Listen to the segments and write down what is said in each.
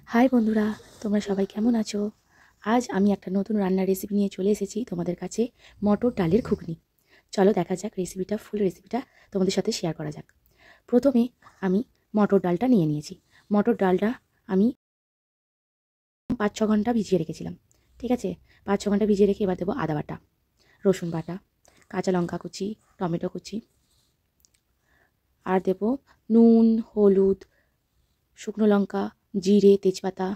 High বন্ধুরা, তোমরা সবাই কেমন আছো? আজ আমি একটা নতুন রান্নার রেসিপি নিয়ে চলে এসেছি তোমাদের কাছে, মটর ডালের ঘুগনি। চলো দেখা যাক রেসিপিটা, ফুল রেসিপিটা তোমাদের সাথে শেয়ার করা যাক। প্রথমে আমি মটর ডালটা নিয়ে নিয়েছি। মটর ডালটা আমি 5-6 ঘন্টা ভিজিয়ে রেখেছিলাম। ঠিক আছে, 5-6 ঘন্টা ভিজিয়ে রেখে এবার দেবো আদা বাটা, রসুন বাটা, কাঁচা লঙ্কা কুচি, টমেটো কুচি, আর দেবো নুন, হলুদ, শুকনো লঙ্কা, জিরে, তেজপাতা।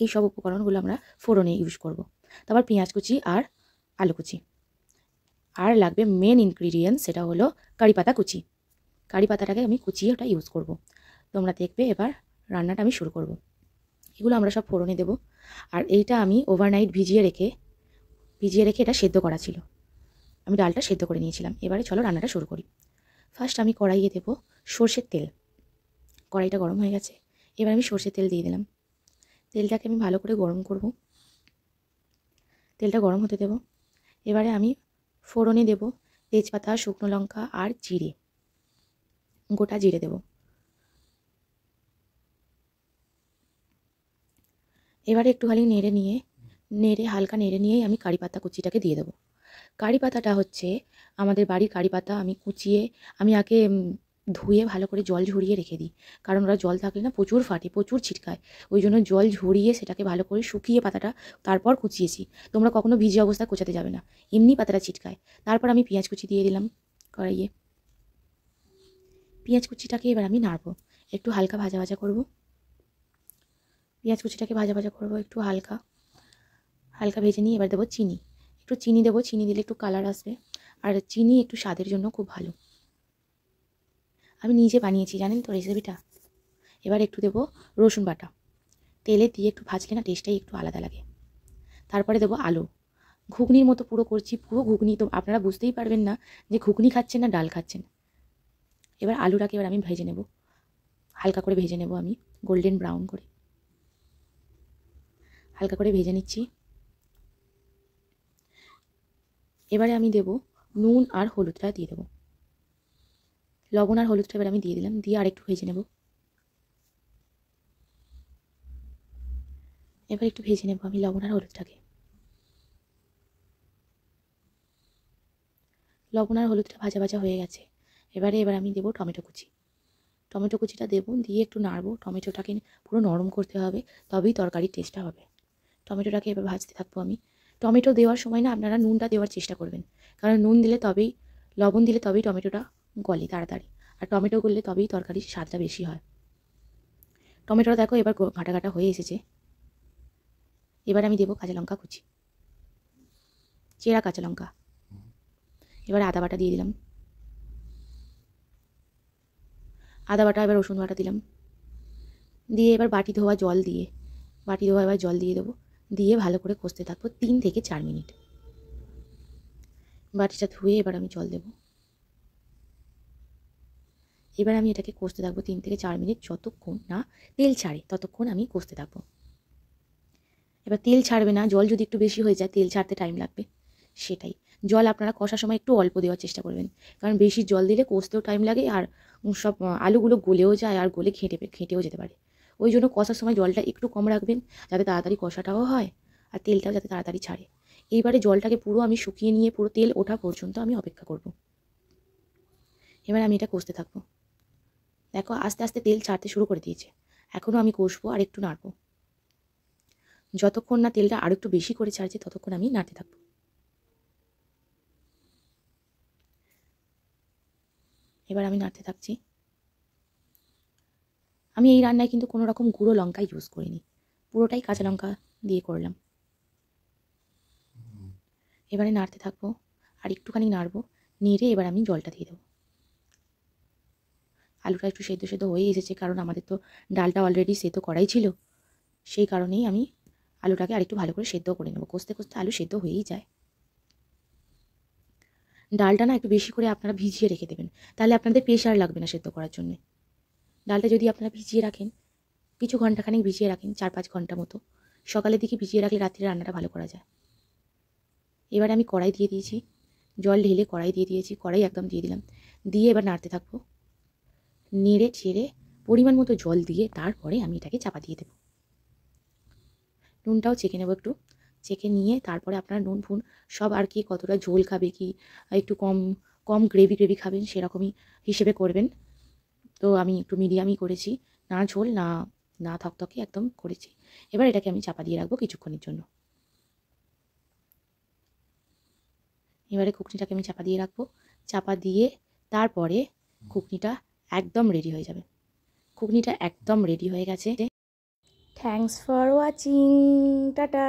এই সব উপকরণগুলো আমরা ফোড়নে ইউজ করব। তারপর পেঁয়াজ কুচি আর আলু কুচি। আর লাগবে মেন ইনগ্রিডিয়েন্টস, সেটা হলো কারি পাতা কুচি। কারি পাতাটাকে আমি কুচিয়ে ওটা ইউজ করব। তোমরা দেখবে এবার রান্নাটা আমি শুরু করব। এগুলো আমরা সব ফোড়নে দেব। আর এইটা আমি ওভারনাইট ভিজিয়ে রেখে এটা সেদ্ধ করা ছিল। আমি ডালটা সেদ্ধ করে নিয়েছিলাম। এবারে চলো রান্নাটা শুরু করি। ফার্স্ট আমি কড়াইয়ে দেব সর্ষের তেল। কড়াইটা গরম হয়ে গেছে, এবার আমি সর্ষের তেল দিয়ে দিলাম। তেলটাকে আমি ভালো করে গরম করব। তেলটা গরম হতে দেব। এবারে আমি ফোড়নে দেব তেজপাতা, শুকনো লঙ্কা আর জিরে, গোটা জিরে দেব। এবারে একটুখানি হালকা নেড়ে নিয়েই আমি কারি পাতা কুচিটাকে দিয়ে দেবো। কারি পাতাটা হচ্ছে আমাদের বাড়ির কারি পাতা। আমি আগে ধুয়ে ভালো করে জল ঝরিয়ে রেখে দিই, কারণ ওরা জল থাকলে না প্রচুর ফাটে, প্রচুর ছিটকায়। ওই জন্য জল ঝরিয়ে সেটাকে ভালো করে শুকিয়ে পাতাটা তারপর কুচিয়েছি। তোমরা কখনো ভিজে অবস্থায় কোচাতে যাবে না, এমনি পাতাটা ছিটকায়। তারপর আমি পেঁয়াজ কুচি দিয়ে দিলাম কড়াইয়ে। পেঁয়াজ কুচিটাকে এবার আমি নাড়বো, একটু হালকা ভাজা ভাজা করব। পেঁয়াজ কুচিটাকে ভাজা ভাজা করবো, একটু হালকা হালকা ভেজে নিয়ে এবার দেবো চিনি। একটু চিনি দেবো, চিনি দিলে একটু কালার আসবে, আর চিনি একটু স্বাদের জন্য খুব ভালো। আমি নিজে বানিয়েছি, জানেন তো রেসিপিটা। এবার একটু দেবো রসুন বাটা। তেলে দিয়ে একটু ভাজলে না টেস্টটাই একটু আলাদা লাগে। তারপরে দেবো আলু। ঘুগনির মতো পুরো করছি, পুরো ঘুগনি, তো আপনারা বুঝতেই পারবেন না যে ঘুগনি খাচ্ছেন না ডাল খাচ্ছেন। এবার আলুটাকে আমি ভেজে নেব, হালকা করে ভেজে নেব আমি, গোল্ডেন ব্রাউন করে হালকা করে ভেজে নিচ্ছি। এবারে আমি দেব নুন আর হলুদটা দিয়ে দেবো। লবণ আর হলুদটা এবার আমি দিয়ে দিলাম, দিয়ে আর একটু ভেজে নেব। এবার একটু ভেজে নেব আমি লবণ আর হলুদটাকে। লবণ আর হলুদটা ভাজা ভাজা হয়ে গেছে। এবার আমি দেবো টমেটো কুচি। টমেটো কুচিটা দেবো, দিয়ে একটু নাড়বো। টমেটোটাকে পুরো নরম করতে হবে, তবেই তরকারির টেস্টটা হবে। টমেটোটাকে এবার ভাজতে থাকবো আমি। টমেটো দেওয়ার সময় না আপনারা নুনটা দেওয়ার চেষ্টা করবেন, কারণ লবণ দিলে তবেই টমেটোটা গলে তাড়াতাড়ি, আর টমেটো গললে তবেই তরকারির স্বাদটা বেশি হয়। টমেটোটা দেখো এবার ঘাটা ঘাটা হয়ে এসেছে। এবার আমি দেবো কাঁচা লঙ্কা কুচি, চেরা কাঁচা লঙ্কা। এবার আদা বাটা দিয়ে দিলাম। আদা বাটা, এবার রসুন বাটা দিলাম। দিয়ে এবার বাটি ধোয়া এবার জল দিয়ে দেবো। দিয়ে ভালো করে কষতে থাকবো 3 থেকে 4 মিনিট। বাটিটা ধুয়ে এবার আমি জল দেবো। এবার আমি এটাকে কষতে থাকবো 3 থেকে 4 মিনিট, যতক্ষণ না তেল ছাড়ে ততক্ষণ আমি কষতে থাকবো। এবার তেল ছাড়বে না, জল যদি একটু বেশি হয়ে যায় তেল ছাড়তে টাইম লাগবে, সেটাই। জল আপনারা কষার সময় একটু অল্প দেওয়ার চেষ্টা করবেন, কারণ বেশি জল দিলে কষতেও টাইম লাগে, আর সব আলুগুলো গলেও যায়, আর গলে ঘেঁটেও যেতে পারে। ওই জন্য কষার সময় জলটা একটু কম রাখবেন, যাতে তাড়াতাড়ি কষাটাও হয় আর তেলটাও যাতে তাড়াতাড়ি ছাড়ে। এইবারে জলটাকে পুরো আমি শুকিয়ে নিয়ে পুরো তেল ওঠা পর্যন্ত আমি অপেক্ষা করব। এবার আমি এটা কষতে থাকবো। দেখো আস্তে আস্তে তেল ছাড়তে শুরু করে দিয়েছে। এখনও আমি কষবো আর একটু নাড়বো। যতক্ষণ না তেলটা আরও একটু বেশি করে ছাড়ছে ততক্ষণ আমি নাড়তে থাকবো। এবার আমি নাড়তে থাকছি। আমি এই রান্নায় কিন্তু কোনো রকম গুঁড়ো লঙ্কা ইউজ করিনি, পুরোটাই কাঁচা লঙ্কা দিয়ে করলাম। এবারে নাড়তে থাকবো, আর একটুখানি নাড়বো। নেড়ে এবার আমি জলটা দিয়ে দেবো। আলুটা একটু সেদ্ধ সেদ্ধ হয়ে এসেছে, কারণ আমাদের তো ডালটা অলরেডি সেদ্ধ করাই ছিল। সেই কারণেই আমি আলুটাকে আরেকটু ভালো করে সেদ্ধ করে নেবো। কষতে কষতে আলু সেদ্ধ হয়েই যায়। ডালটা না একটু বেশি করে আপনারা ভিজিয়ে রেখে দেবেন, তাহলে আপনাদের প্রেশার লাগবে না সেদ্ধ করার জন্যে। ডালটা যদি আপনারা ভিজিয়ে রাখেন, কিছু ঘন্টাখানেক ভিজিয়ে রাখেন, 4-5 ঘন্টা মতো, সকালের দিকে ভিজিয়ে রাখলে রাত্রে রান্নাটা ভালো করা যায়। এবার আমি কড়াই দিয়ে দিয়েছি, জল ঢেলে কড়াই দিয়ে দিয়েছি, কড়াই একদম দিয়ে দিলাম। দিয়ে এবার নাড়তে থাকবো। নেড়ে ছেড়ে পরিমাণ মতো জল দিয়ে তারপরে আমি এটাকে চাপা দিয়ে দেবো। নুনটাও চেখে নেব একটু, চেখে নিয়ে তারপরে আপনার নুন ফুন সব আর কি কতটা ঝোল খাবে কি একটু কম কম গ্রেভি গ্রেভি খাবেন সেরকমই হিসেবে করবেন। তো আমি একটু মিডিয়ামই করেছি, না ঝোল না না থকথকে একদম করেছি। এবার এটাকে আমি চাপা দিয়ে রাখবো কিছুক্ষণের জন্য। এবারে ঘুগনিটাকে আমি চাপা দিয়ে রাখবো, চাপা দিয়ে তারপরে ঘুগনিটা একদম রেডি হয়ে যাবে। ঘুগনিটা একদম রেডি হয়ে গেছে। Thanks for watching, tata.